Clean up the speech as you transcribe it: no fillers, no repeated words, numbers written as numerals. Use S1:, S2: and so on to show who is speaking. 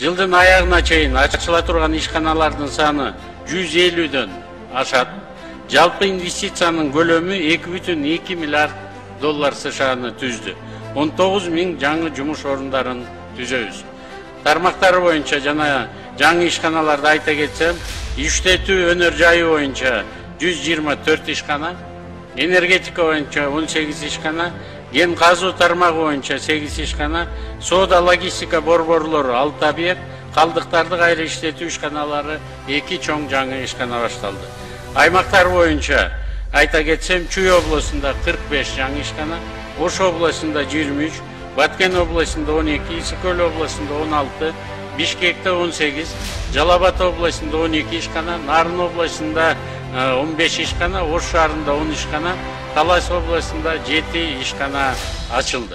S1: Жылдын аягына чейин ачыла турган ишканалардын саны 150дөн ашат. Жалпы инвестициянын көлөмү 2,2 миллиард доллар США-ны түздү. 19 миң жаңы жумуш орундарын түзөбүз. Тармактары боюнча жана жаңы ишканаларды айта кетсем, иштетүү өнөр жайы боюнча 124 ишкана, энергетика боюнча 18 ишкана, ген казуу тармагы боюнча 8 ишкана, соода логистика борборлору 6 объект, калдыктарды кайра иштетүү ишканалары 2 чоң жаңы ишкана башталды. Аймактар боюнча айта кетсем, Чүй областында 45 жаңы ишкана, Ош областында 23, Баткен областында 12, Исыкөл областында 16, Бишкекте 18, Жалал-Абад областында 12 ишкана, Нарын областында 15 ишкана, Ош шаарында 10 ишкана, Талас областында 7 ишкана ачылды.